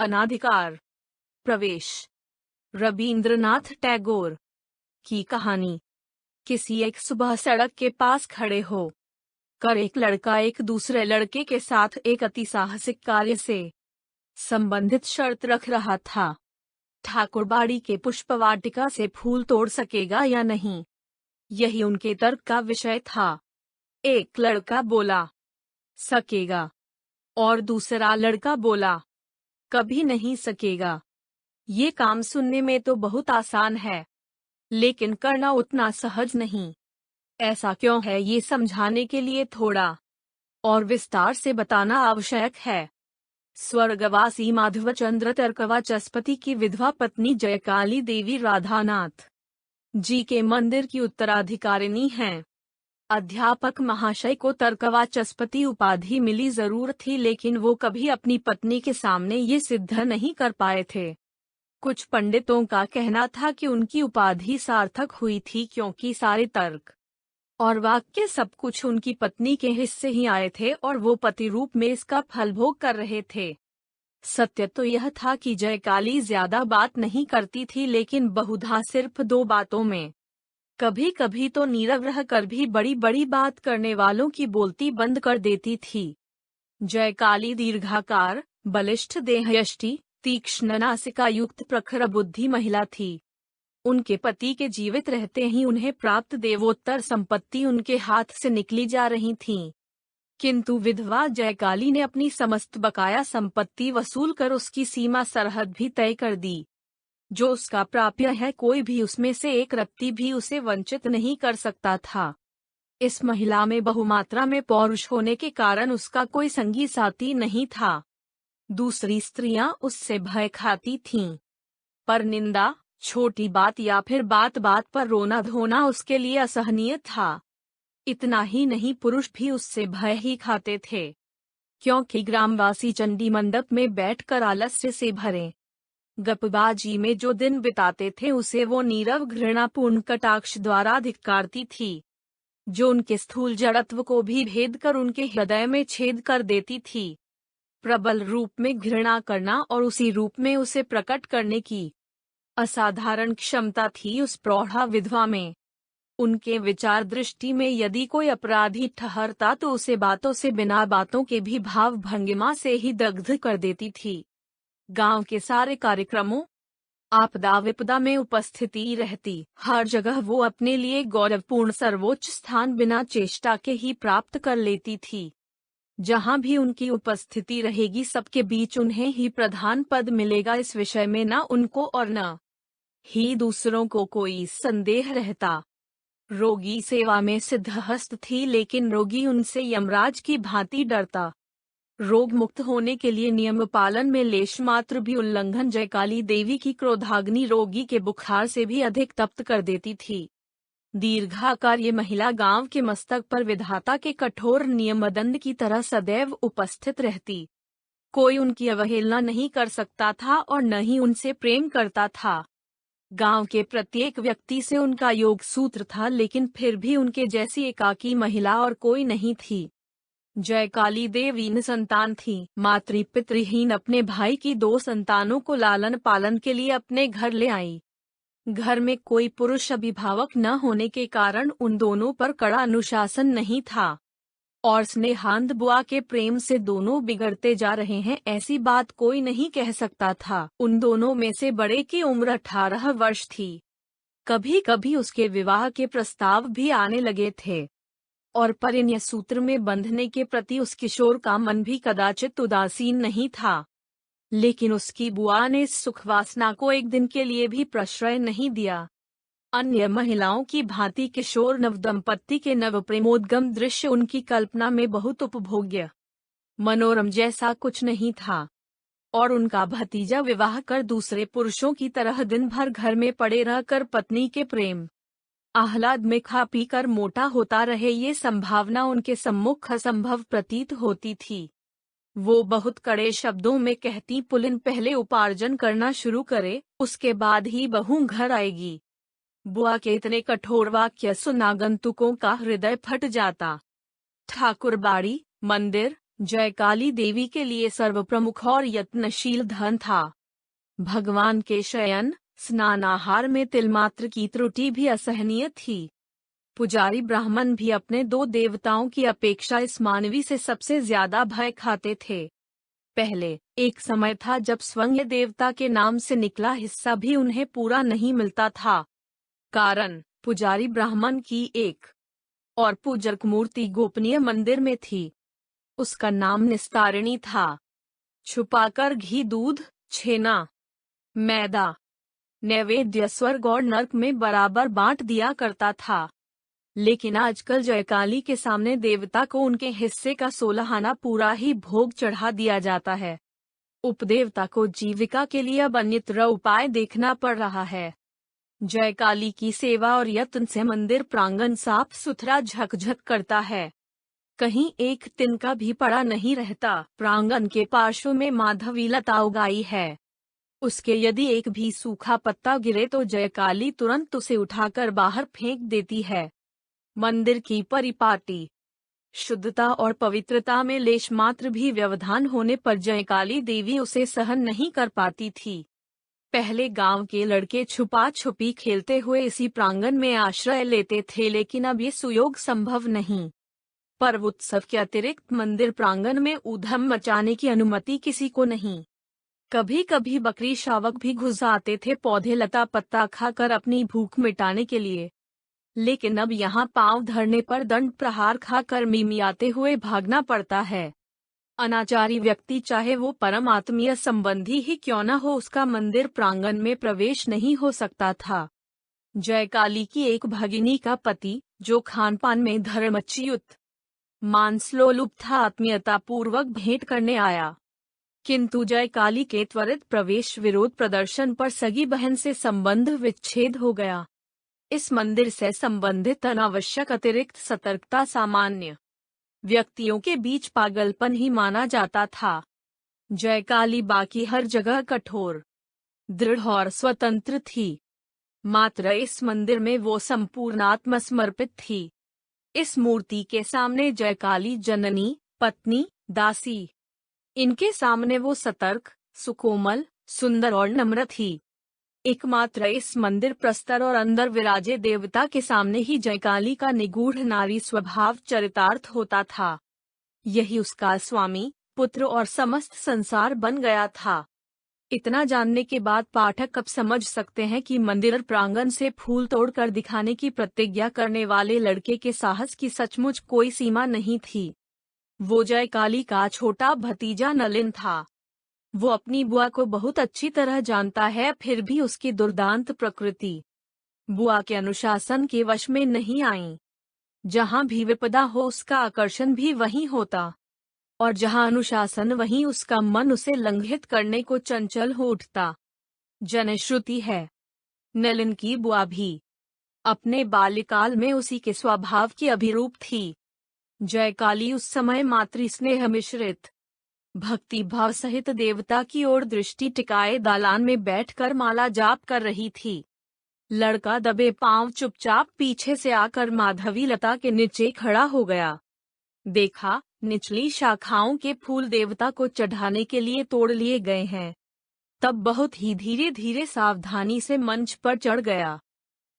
अनाधिकार प्रवेश। रवींद्रनाथ टैगोर की कहानी। किसी एक सुबह सड़क के पास खड़े हो कर एक लड़का एक दूसरे लड़के के साथ एक अति साहसिक कार्य से संबंधित शर्त रख रहा था। ठाकुरबाड़ी के पुष्पवाटिका से फूल तोड़ सकेगा या नहीं, यही उनके तर्क का विषय था। एक लड़का बोला, सकेगा, और दूसरा लड़का बोला, कभी नहीं सकेगा। ये काम सुनने में तो बहुत आसान है, लेकिन करना उतना सहज नहीं। ऐसा क्यों है, ये समझाने के लिए थोड़ा और विस्तार से बताना आवश्यक है। स्वर्गवासी माधवचंद्र तर्कवाचस्पति की विधवा पत्नी जयकाली देवी राधानाथ जी के मंदिर की उत्तराधिकारिणी हैं। अध्यापक महाशय को तर्कवाचस्पति उपाधि मिली जरूर थी, लेकिन वो कभी अपनी पत्नी के सामने ये सिद्ध नहीं कर पाए थे। कुछ पंडितों का कहना था कि उनकी उपाधि सार्थक हुई थी क्योंकि सारे तर्क और वाक्य सब कुछ उनकी पत्नी के हिस्से ही आए थे और वो पति रूप में इसका फल भोग कर रहे थे। सत्य तो यह था कि जयकाली ज्यादा बात नहीं करती थी, लेकिन बहुधा सिर्फ दो बातों में। कभी कभी तो नीरव रह कर भी बड़ी बड़ी बात करने वालों की बोलती बंद कर देती थी। जयकाली दीर्घाकार, बलिष्ठ देहयष्टि, तीक्ष्ण नासिका युक्त प्रखर बुद्धि महिला थी। उनके पति के जीवित रहते ही उन्हें प्राप्त देवोत्तर संपत्ति उनके हाथ से निकली जा रही थी, किंतु विधवा जयकाली ने अपनी समस्त बकाया संपत्ति वसूल कर उसकी सीमा सरहद भी तय कर दी। जो उसका प्राप्य है, कोई भी उसमें से एक रत्ती भी उसे वंचित नहीं कर सकता था। इस महिला में बहुमात्रा में पौरुष होने के कारण उसका कोई संगी साथी नहीं था। दूसरी स्त्रियां उससे भय खाती थीं, पर निंदा, छोटी बात या फिर बात बात पर रोना धोना उसके लिए असहनीय था। इतना ही नहीं, पुरुष भी उससे भय ही खाते थे, क्योंकि ग्रामवासी चंडी मंडप में बैठकर आलस्य से भरे गपबाजी में जो दिन बिताते थे उसे वो नीरव घृणापूर्ण कटाक्ष द्वारा धिक्कारती थी, जो उनके स्थूल जड़त्व को भी भेद कर उनके हृदय में छेद कर देती थी। प्रबल रूप में घृणा करना और उसी रूप में उसे प्रकट करने की असाधारण क्षमता थी उस प्रौढ़ा विधवा में। उनके विचार दृष्टि में यदि कोई अपराधी ठहरता तो उसे बातों से बिना बातों के भी भाव भंगिमा से ही दग्ध कर देती थी। गांव के सारे कार्यक्रमों, आपदा विपदा में उपस्थिति रहती, हर जगह वो अपने लिए गौरवपूर्ण सर्वोच्च स्थान बिना चेष्टा के ही प्राप्त कर लेती थी। जहां भी उनकी उपस्थिति रहेगी सबके बीच उन्हें ही प्रधान पद मिलेगा, इस विषय में न उनको और न ही दूसरों को कोई संदेह रहता। रोगी सेवा में सिद्धहस्त थी, लेकिन रोगी उनसे यमराज की भांति डरता। रोग मुक्त होने के लिए नियम पालन में लेश मात्र भी उल्लंघन जयकाली देवी की क्रोधाग्नि रोगी के बुखार से भी अधिक तप्त कर देती थी। दीर्घाकार ये महिला गांव के मस्तक पर विधाता के कठोर नियमदंड की तरह सदैव उपस्थित रहती। कोई उनकी अवहेलना नहीं कर सकता था और न ही उनसे प्रेम करता था। गांव के प्रत्येक व्यक्ति से उनका योग सूत्र था, लेकिन फिर भी उनके जैसी एकाकी महिला और कोई नहीं थी। जयकाली देवी निसंतान थी, मातृ पितृहीन अपने भाई की दो संतानों को लालन पालन के लिए अपने घर ले आई। घर में कोई पुरुष अभिभावक न होने के कारण उन दोनों पर कड़ा अनुशासन नहीं था, और स्नेहांध बुआ के प्रेम से दोनों बिगड़ते जा रहे हैं ऐसी बात कोई नहीं कह सकता था। उन दोनों में से बड़े की उम्र 18 वर्ष थी। कभी कभी उसके विवाह के प्रस्ताव भी आने लगे थे, और परिणय सूत्र में बंधने के प्रति उस किशोर का मन भी कदाचित उदासीन नहीं था। लेकिन उसकी बुआ ने इस सुखवासना को एक दिन के लिए भी प्रश्रय नहीं दिया। अन्य महिलाओं की भांति किशोर नवदंपति के नव प्रेमोद्गम दृश्य उनकी कल्पना में बहुत उपभोग्य मनोरम जैसा कुछ नहीं था, और उनका भतीजा विवाह कर दूसरे पुरुषों की तरह दिन भर घर में पड़े रहकर पत्नी के प्रेम आह्लाद में खा पी कर मोटा होता रहे, ये संभावना उनके सम्मुख असंभव प्रतीत होती थी। वो बहुत कड़े शब्दों में कहती, पुलिन पहले उपार्जन करना शुरू करे, उसके बाद ही बहू घर आएगी। बुआ के इतने कठोर वाक्य सुन आगंतुकों का हृदय फट जाता। ठाकुरबाड़ी, मंदिर, जयकाली देवी के लिए सर्वप्रमुख और यत्नशील धन था। भगवान के शयन स्नानाहार में तिलमात्र की त्रुटि भी असहनीय थी। पुजारी ब्राह्मण भी अपने दो देवताओं की अपेक्षा इस मानवी से सबसे ज्यादा भय खाते थे। पहले एक समय था जब स्वयं देवता के नाम से निकला हिस्सा भी उन्हें पूरा नहीं मिलता था। कारण पुजारी ब्राह्मण की एक और पूजक मूर्ति गोपनीय मंदिर में थी। उसका नाम निस्तारिणी था। छुपाकर घी, दूध, छेना, मैदा, नैवेद्य स्वर्ग और नर्क में बराबर बांट दिया करता था। लेकिन आजकल जयकाली के सामने देवता को उनके हिस्से का 16 आना पूरा ही भोग चढ़ा दिया जाता है। उपदेवता को जीविका के लिए अब अन्यत्र उपाय देखना पड़ रहा है। जयकाली की सेवा और यत्न से मंदिर प्रांगण साफ सुथरा झकझक करता है। कहीं एक तिनका भी पड़ा नहीं रहता। प्रांगण के पार्श्व में माधवी लता उगाई है। उसके यदि एक भी सूखा पत्ता गिरे तो जयकाली तुरंत उसे उठाकर बाहर फेंक देती है। मंदिर की परिपाटी, शुद्धता और पवित्रता में लेश मात्र भी व्यवधान होने पर जयकाली देवी उसे सहन नहीं कर पाती थी। पहले गांव के लड़के छुपा छुपी खेलते हुए इसी प्रांगण में आश्रय लेते थे, लेकिन अब ये सुयोग संभव नहीं। पर्व उत्सव के अतिरिक्त मंदिर प्रांगण में ऊधम मचाने की अनुमति किसी को नहीं। कभी कभी बकरी शावक भी घुस आते थे पौधे लता पत्ता खाकर अपनी भूख मिटाने के लिए। लेकिन अब यहाँ पांव धरने पर दंड प्रहार खाकर मिमियाते हुए भागना पड़ता है। अनाचारी व्यक्ति चाहे वो परम आत्मीय संबंधी ही क्यों न हो, उसका मंदिर प्रांगण में प्रवेश नहीं हो सकता था। जयकाली की एक भगिनी का पति, जो खानपान में धर्मच्युत मांसलोलुप था, आत्मीयता पूर्वक भेंट करने आया। किंतु जयकाली के त्वरित प्रवेश विरोध प्रदर्शन पर सगी बहन से संबंध विच्छेद हो गया। इस मंदिर से संबंधित अनावश्यक अतिरिक्त सतर्कता सामान्य व्यक्तियों के बीच पागलपन ही माना जाता था। जयकाली बाकी हर जगह कठोर, दृढ़ और स्वतंत्र थी, मात्र इस मंदिर में वो संपूर्ण आत्मसमर्पित थी। इस मूर्ति के सामने जयकाली जननी, पत्नी, दासी, इनके सामने वो सतर्क, सुकोमल, सुंदर और नम्र थी। एकमात्र इस मंदिर प्रस्तर और अंदर विराजे देवता के सामने ही जयकाली का निगूढ़ नारी स्वभाव चरितार्थ होता था। यही उसका स्वामी, पुत्र और समस्त संसार बन गया था। इतना जानने के बाद पाठक अब समझ सकते हैं कि मंदिर प्रांगण से फूल तोड़कर दिखाने की प्रतिज्ञा करने वाले लड़के के साहस की सचमुच कोई सीमा नहीं थी। वो जयकाली का छोटा भतीजा नलिन था। वो अपनी बुआ को बहुत अच्छी तरह जानता है, फिर भी उसकी दुर्दांत प्रकृति बुआ के अनुशासन के वश में नहीं आई। जहाँ भी विपदा हो उसका आकर्षण भी वहीं होता, और जहाँ अनुशासन वहीं उसका मन उसे लंघित करने को चंचल हो उठता। जनश्रुति है, नलिन की बुआ भी अपने बाल्यकाल में उसी के स्वभाव की अभिरूप थी। जयकाली उस समय मातृ स्नेह मिश्रित भक्ति भाव सहित देवता की ओर दृष्टि टिकाए दालान में बैठकर माला जाप कर रही थी। लड़का दबे पांव चुपचाप पीछे से आकर माधवी लता के नीचे खड़ा हो गया। देखा, निचली शाखाओं के फूल देवता को चढ़ाने के लिए तोड़ लिए गए हैं। तब बहुत ही धीरे धीरे सावधानी से मंच पर चढ़ गया।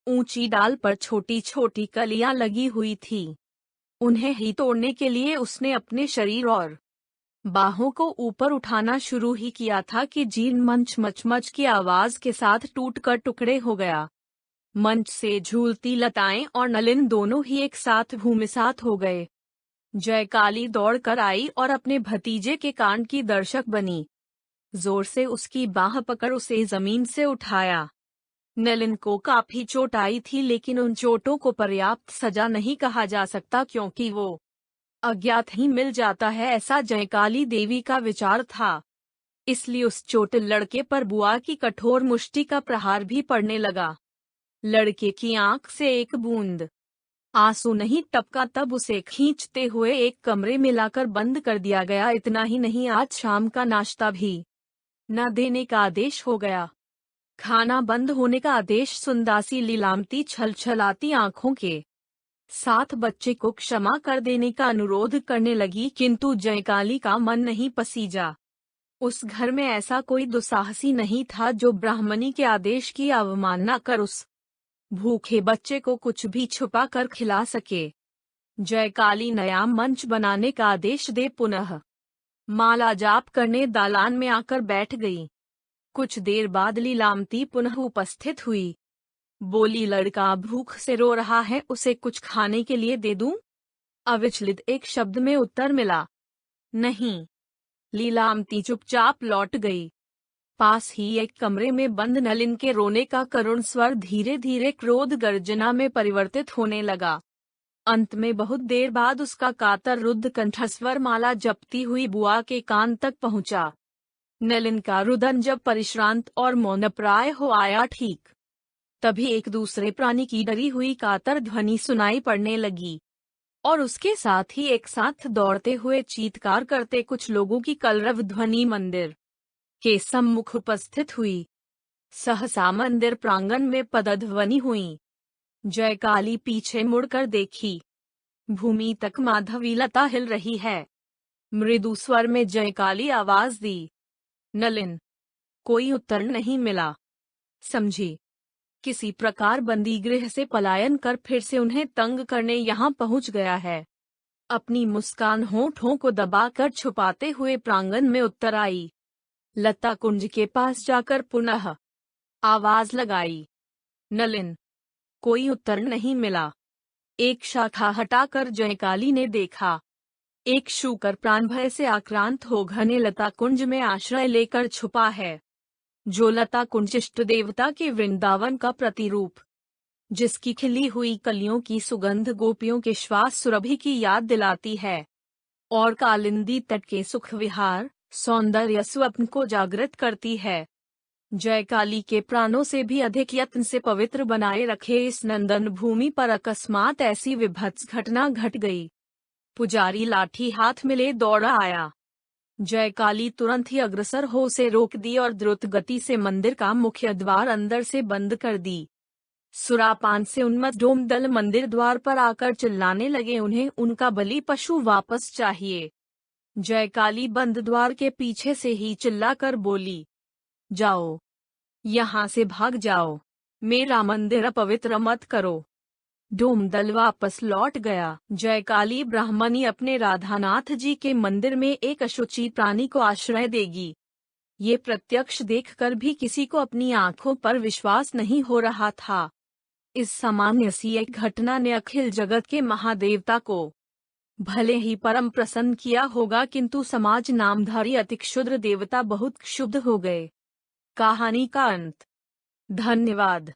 ऊंची डाल पर छोटी छोटी कलियां लगी हुई थी। उन्हें ही तोड़ने के लिए उसने अपने शरीर और बाहों को ऊपर उठाना शुरू ही किया था कि जीर्ण मंच मचमच की आवाज के साथ टूटकर टुकड़े हो गया। मंच से झूलती लताएं और नलिन दोनों ही एक साथ भूमिसात हो गए। जयकाली दौड़कर आई और अपने भतीजे के कांड की दर्शक बनी। जोर से उसकी बाह पकड़ उसे जमीन से उठाया। नलिन को काफी चोट आई थी, लेकिन उन चोटों को पर्याप्त सजा नहीं कहा जा सकता, क्योंकि वो अज्ञात ही मिल जाता है, ऐसा जयकाली देवी का विचार था। इसलिए उस चोटिल लड़के पर बुआ की कठोर मुष्टि का प्रहार भी पड़ने लगा। लड़के की आंख से एक बूंद आंसू नहीं टपका, तब उसे खींचते हुए एक कमरे में लाकर बंद कर दिया गया। इतना ही नहीं, आज शाम का नाश्ता भी न देने का आदेश हो गया। खाना बंद होने का आदेश सुन दासी लीलामती छलछलाती आंखों के साथ बच्चे को क्षमा कर देने का अनुरोध करने लगी, किंतु जयकाली का मन नहीं पसीजा। उस घर में ऐसा कोई दुस्साहसी नहीं था जो ब्राह्मणी के आदेश की अवमानना कर उस भूखे बच्चे को कुछ भी छुपा कर खिला सके। जयकाली नया मंच बनाने का आदेश दे पुनः माला जाप करने दालान में आकर बैठ गई। कुछ देर बाद लीलामती पुनः उपस्थित हुई। बोली, लड़का भूख से रो रहा है, उसे कुछ खाने के लिए दे दूं? अविचलित एक शब्द में उत्तर मिला, नहीं। लीलामती चुपचाप लौट गई। पास ही एक कमरे में बंद नलिन के रोने का करुण स्वर धीरे धीरे क्रोध गर्जना में परिवर्तित होने लगा। अंत में बहुत देर बाद उसका कातर रुद्ध कंठस्वर माला जपती हुई बुआ के कान तक पहुंचा। नलिन का रुदन जब परिश्रांत और मौनप्राय हो आया ठीक तभी एक दूसरे प्राणी की डरी हुई कातर ध्वनि सुनाई पड़ने लगी, और उसके साथ ही एक साथ दौड़ते हुए चीत्कार करते कुछ लोगों की कलरव ध्वनि मंदिर के सम्मुख उपस्थित हुई। सहसा मंदिर प्रांगण में पदध्वनि हुई। जयकाली पीछे मुड़कर देखी। भूमि तक माधवी लता हिल रही है। मृदु स्वर में जयकाली आवाज दी, नलिन। कोई उत्तर नहीं मिला। समझी किसी प्रकार बंदी गृह से पलायन कर फिर से उन्हें तंग करने यहाँ पहुँच गया है। अपनी मुस्कान होठों को दबाकर छुपाते हुए प्रांगण में उत्तर आई। लता कुंज के पास जाकर पुनः आवाज लगाई, नलिन। कोई उत्तर नहीं मिला। एक शाखा हटाकर जयकाली ने देखा। एक शूकर प्राण भय से आक्रांत हो घने लता कुंज में आश्रय लेकर छुपा है। जो लता कुंज इष्ट देवता के वृंदावन का प्रतिरूप, जिसकी खिली हुई कलियों की सुगंध गोपियों के श्वास सुरभि की याद दिलाती है, और कालिंदी तट के सुख विहार सौंदर्य स्वप्न को जागृत करती है। जयकाली के प्राणों से भी अधिक यत्न से पवित्र बनाए रखे इस नंदन भूमि पर अकस्मात ऐसी विभत्स घटना घट गई। पुजारी लाठी हाथ में ले दौड़ा आया। जयकाली तुरंत ही अग्रसर हो उसे रोक दी और द्रुत गति से मंदिर का मुख्य द्वार अंदर से बंद कर दी। सुरापान से उन्मत्त डोमदल मंदिर द्वार पर आकर चिल्लाने लगे, उन्हें उनका बलि पशु वापस चाहिए। जयकाली बंद द्वार के पीछे से ही चिल्लाकर बोली, जाओ, यहाँ से भाग जाओ, मेरा मंदिर अपवित्र मत करो। डोमदल वापस लौट गया। जयकाली ब्राह्मणी अपने राधानाथ जी के मंदिर में एक अशुचि प्राणी को आश्रय देगी, ये प्रत्यक्ष देखकर भी किसी को अपनी आंखों पर विश्वास नहीं हो रहा था। इस सामान्य सी एक घटना ने अखिल जगत के महादेवता को भले ही परम प्रसन्न किया होगा, किंतु समाज नामधारी अति क्षुद्र देवता बहुत क्षुब्ध हो गए। कहानी का अंत। धन्यवाद।